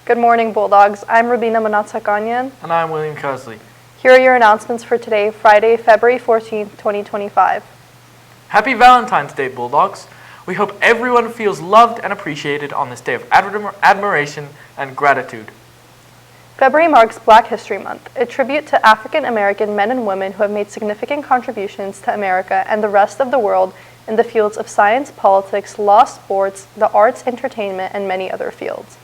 Good morning, Bulldogs. I'm Rubina Manatsakanyan. And I'm William Kersley. Here are your announcements for today, Friday, February 14th, 2025. Happy Valentine's Day, Bulldogs. We hope everyone feels loved and appreciated on this day of admiration and gratitude. February marks Black History Month, a tribute to African American men and women who have made significant contributions to America and the rest of the world in the fields of science, politics, law, sports, the arts, entertainment, and many other fields.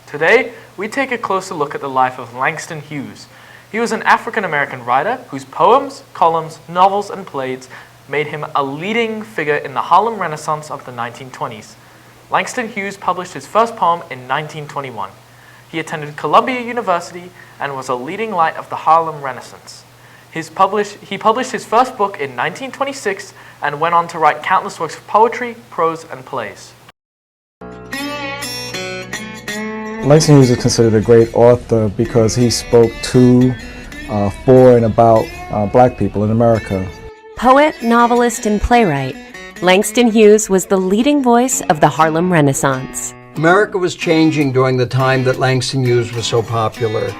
Today, we take a closer look at the life of Langston Hughes. He was an African-American writer whose poems, columns, novels, and plays made him a leading figure in the Harlem Renaissance of the 1920s. Langston Hughes published his first poem in 1921. He attended Columbia University and was a leading light of the Harlem Renaissance. He published his first book in 1926 and went on to write countless works of poetry, prose, and plays. Langston Hughes is considered a great author because he spoke to, for, and about Black people in America. Poet, novelist, and playwright, Langston Hughes was the leading voice of the Harlem Renaissance. America was changing during the time that Langston Hughes was so popular.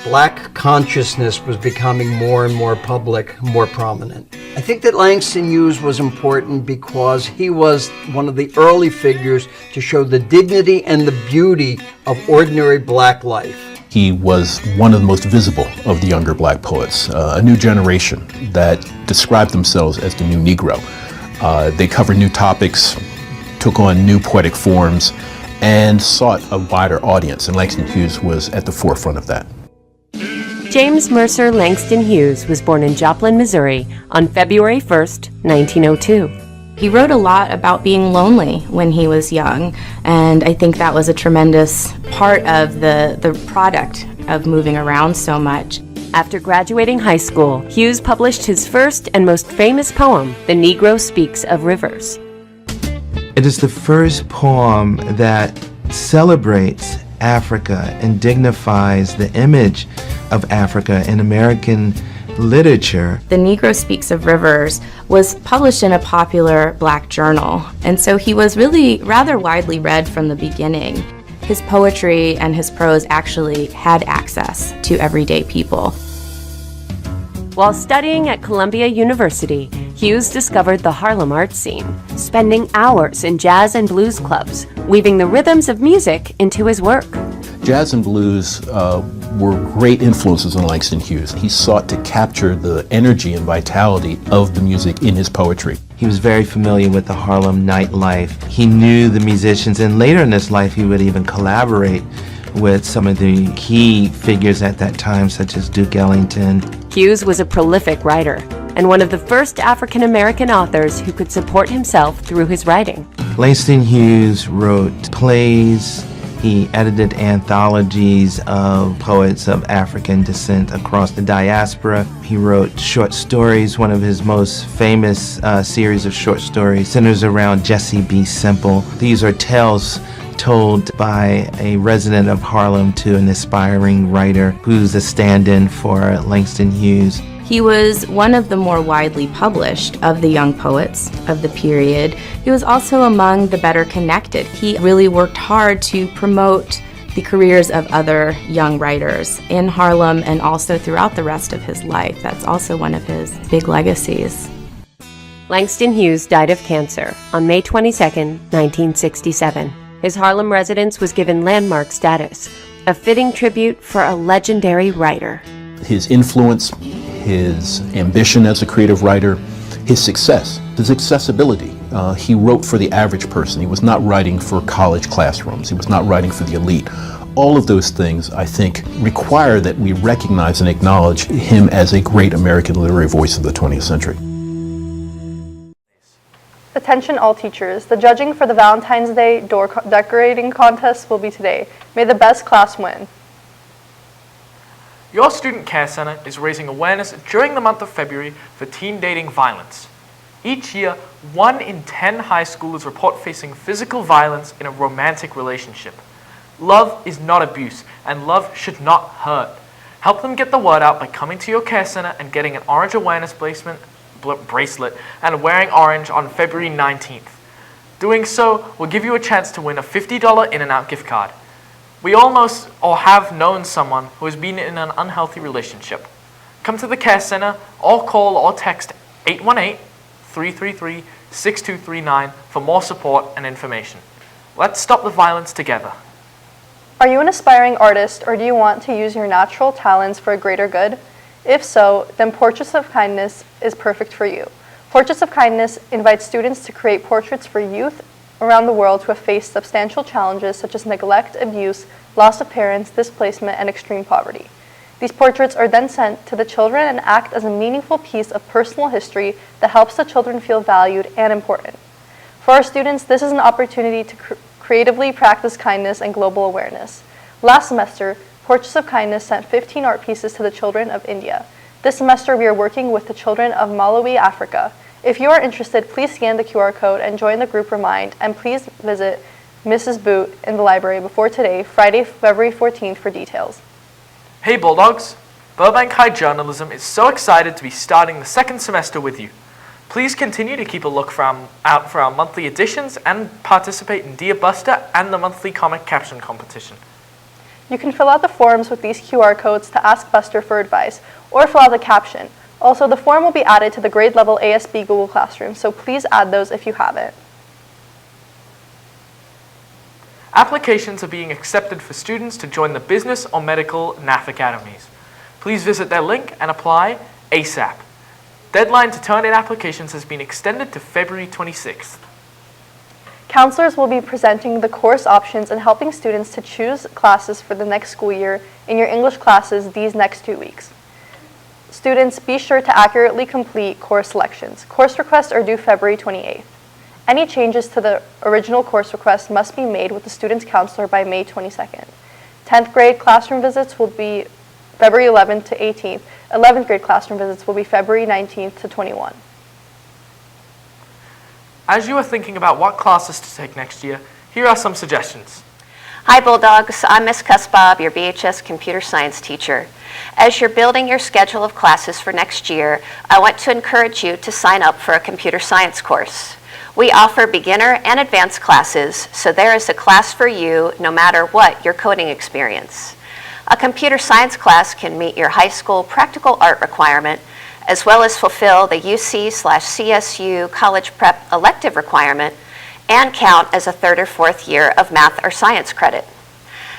Black consciousness was becoming more and more public, more prominent. I think that Langston Hughes was important because he was one of the early figures to show the dignity and the beauty of ordinary Black life. He was one of the most visible of the younger Black poets, a new generation that described themselves as the new Negro. They covered new topics, took on new poetic forms, and sought a wider audience, and Langston Hughes was at the forefront of that. James Mercer Langston Hughes was born in Joplin, Missouri on February 1st, 1902. He wrote a lot about being lonely when he was young, and I think that was a tremendous part of the product of moving around so much. After graduating high school, Hughes published his first and most famous poem, The Negro Speaks of Rivers. It is the first poem that celebrates Africa and dignifies the image of Africa in American literature. The Negro Speaks of Rivers was published in a popular Black journal, and so he was really rather widely read from the beginning. His poetry and his prose actually had access to everyday people. While studying at Columbia University, Hughes discovered the Harlem art scene, spending hours in jazz and blues clubs, weaving the rhythms of music into his work. Jazz and blues were great influences on Langston Hughes. He sought to capture the energy and vitality of the music in his poetry. He was very familiar with the Harlem nightlife. He knew the musicians, and later in his life he would even collaborate with some of the key figures at that time, such as Duke Ellington. Hughes was a prolific writer and one of the first African-American authors who could support himself through his writing. Langston Hughes wrote plays. He edited anthologies of poets of African descent across the diaspora. He wrote short stories. One of his most famous series of short stories centers around Jesse B. Simple. These are tales told by a resident of Harlem to an aspiring writer who's a stand-in for Langston Hughes. He was one of the more widely published of the young poets of the period. He was also among the better connected. He really worked hard to promote the careers of other young writers in Harlem and also throughout the rest of his life. That's also one of his big legacies. Langston Hughes died of cancer on May 22, 1967. His Harlem residence was given landmark status, a fitting tribute for a legendary writer. His influence, his ambition as a creative writer, his success, his accessibility. He wrote for the average person. He was not writing for college classrooms. He was not writing for the elite. All of those things, I think, require that we recognize and acknowledge him as a great American literary voice of the 20th century. Attention all teachers, the judging for the Valentine's Day door decorating contest will be today. May the best class win. Your Student Care Center is raising awareness during the month of February for teen dating violence. Each year, 1 in 10 high schoolers report facing physical violence in a romantic relationship. Love is not abuse, and love should not hurt. Help them get the word out by coming to your care center and getting an orange awareness bracelet and wearing orange on February 19th. Doing so will give you a chance to win a $50 In-N-Out gift card. We all know or have known someone who has been in an unhealthy relationship. Come to the Care Center or call or text 818-333-6239 for more support and information. Let's stop the violence together. Are you an aspiring artist, or do you want to use your natural talents for a greater good? If so, then Portraits of Kindness is perfect for you. Portraits of Kindness invites students to create portraits for youth around the world who have faced substantial challenges such as neglect, abuse, loss of parents, displacement, and extreme poverty. These portraits are then sent to the children and act as a meaningful piece of personal history that helps the children feel valued and important. For our students, this is an opportunity to creatively practice kindness and global awareness. Last semester, Portraits of Kindness sent 15 art pieces to the children of India. This semester, we are working with the children of Malawi, Africa. If you are interested, please scan the QR code and join the group Remind, and please visit Mrs. Boot in the library before today, Friday, February 14th, for details. Hey Bulldogs! Burbank High Journalism is so excited to be starting the second semester with you. Please continue to keep a look out for our monthly editions and participate in Dear Buster and the monthly comic caption competition. You can fill out the forms with these QR codes to ask Buster for advice, or fill out the caption. Also, the form will be added to the grade level ASB Google Classroom, so please add those if you haven't. Applications are being accepted for students to join the business or medical NAF academies. Please visit their link and apply ASAP. Deadline to turn in applications has been extended to February 26th. Counselors will be presenting the course options and helping students to choose classes for the next school year in your English classes these next 2 weeks. Students, be sure to accurately complete course selections. Course requests are due February 28th. Any changes to the original course request must be made with the student's counselor by May 22nd. 10th grade classroom visits will be February 11th to 18th. 11th grade classroom visits will be February 19th to 21. As you are thinking about what classes to take next year, here are some suggestions. Hi Bulldogs, I'm Ms. Cuspab, your BHS computer science teacher. As you're building your schedule of classes for next year, I want to encourage you to sign up for a computer science course. We offer beginner and advanced classes, so there is a class for you no matter what your coding experience. A computer science class can meet your high school practical art requirement, as well as fulfill the UC/CSU college prep elective requirement and count as a third or fourth year of math or science credit.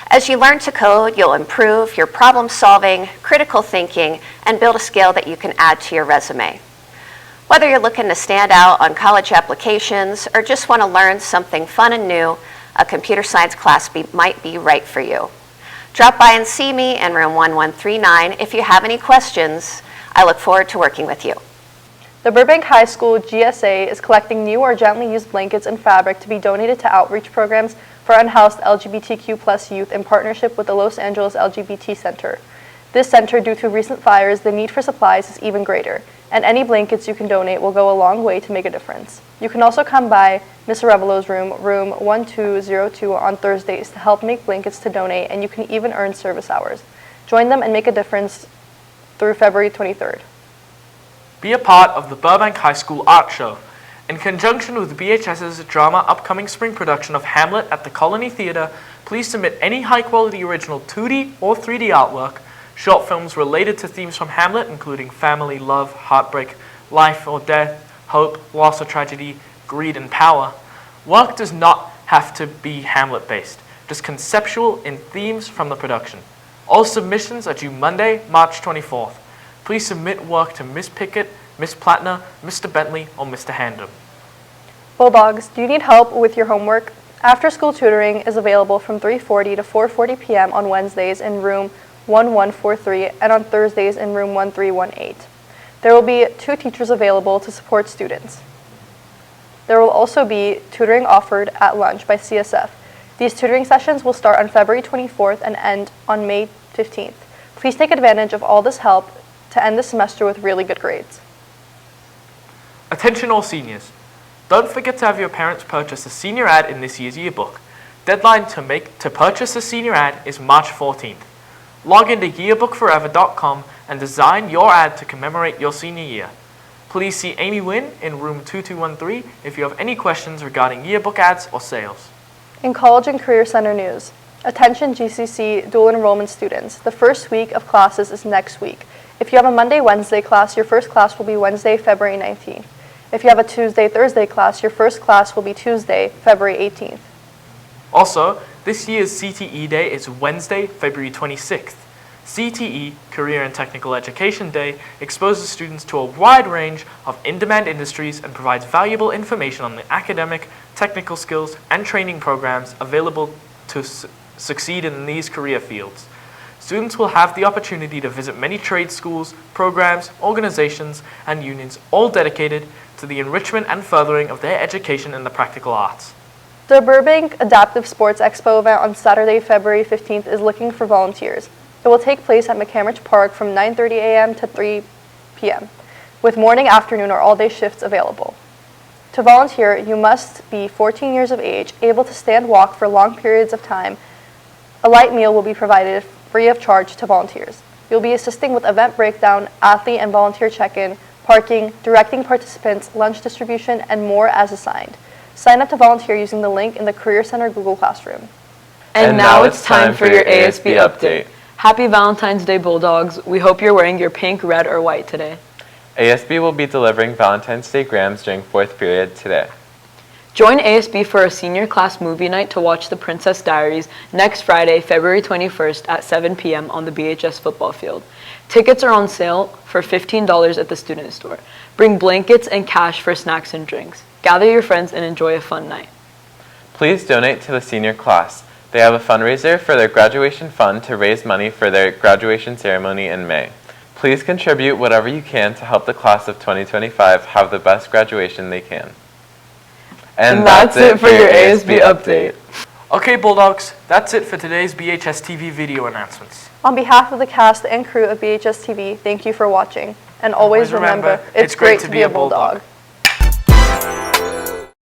As you learn to code, you'll improve your problem solving, critical thinking, and build a skill that you can add to your resume. Whether you're looking to stand out on college applications or just want to learn something fun and new, a computer science class might be right for you. Drop by and see me in room 1139 if you have any questions. I look forward to working with you. The Burbank High School GSA is collecting new or gently used blankets and fabric to be donated to outreach programs for unhoused LGBTQ+ youth in partnership with the Los Angeles LGBT Center. This center, due to recent fires, the need for supplies is even greater, and any blankets you can donate will go a long way to make a difference. You can also come by Ms. Arevelo's room 1202 on Thursdays to help make blankets to donate, and you can even earn service hours. Join them and make a difference through February 23rd. Be a part of the Burbank High School Art Show. In conjunction with BHS's drama upcoming spring production of Hamlet at the Colony Theatre, please submit any high-quality original 2D or 3D artwork, short films related to themes from Hamlet, including family, love, heartbreak, life or death, hope, loss or tragedy, greed and power. Work does not have to be Hamlet-based, just conceptual in themes from the production. All submissions are due Monday, March 24th. Please submit work to Ms. Pickett, Ms. Plattner, Mr. Bentley, or Mr. Handom. Bulldogs, do you need help with your homework? After-school tutoring is available from 3:40 to 4:40 p.m. on Wednesdays in room 1143 and on Thursdays in room 1318. There will be 2 teachers available to support students. There will also be tutoring offered at lunch by CSF. These tutoring sessions will start on February 24th and end on May 15th. Please take advantage of all this help to end the semester with really good grades. Attention all seniors. Don't forget to have your parents purchase a senior ad in this year's yearbook. Deadline to purchase a senior ad is March 14th. Log into yearbookforever.com and design your ad to commemorate your senior year. Please see Amy Wynn in room 2213 if you have any questions regarding yearbook ads or sales. In College and Career Center news, Attention GCC dual enrollment students. The first week of classes is next week. If you have a Monday-Wednesday class, your first class will be Wednesday, February 19th. If you have a Tuesday-Thursday class, your first class will be Tuesday, February 18th. Also, this year's CTE Day is Wednesday, February 26th. CTE, Career and Technical Education Day, exposes students to a wide range of in-demand industries and provides valuable information on the academic, technical skills, and training programs available to succeed in these career fields. Students will have the opportunity to visit many trade schools, programs, organizations, and unions, all dedicated to the enrichment and furthering of their education in the practical arts. The Burbank Adaptive Sports Expo event on Saturday, February 15th is looking for volunteers. It will take place at McCambridge Park from 9:30 a.m. to 3 p.m., with morning, afternoon, or all-day shifts available. To volunteer, you must be 14 years of age, able to stand walk for long periods of time. A light meal will be provided free of charge to volunteers. You'll be assisting with event breakdown, athlete and volunteer check-in, parking, directing participants, lunch distribution, and more as assigned. Sign up to volunteer using the link in the Career Center Google Classroom. And now it's time for your ASB update. Happy Valentine's Day, Bulldogs. We hope you're wearing your pink, red, or white today. ASB will be delivering Valentine's Day grams during 4th period today. Join ASB for a senior class movie night to watch The Princess Diaries next Friday, February 21st at 7 p.m. on the BHS football field. Tickets are on sale for $15 at the student store. Bring blankets and cash for snacks and drinks. Gather your friends and enjoy a fun night. Please donate to the senior class. They have a fundraiser for their graduation fund to raise money for their graduation ceremony in May. Please contribute whatever you can to help the class of 2025 have the best graduation they can. And that's it for your ASB update. Okay, Bulldogs, that's it for today's BHS-TV video announcements. On behalf of the cast and crew of BHS-TV, thank you for watching. And always remember, it's great to be a Bulldog.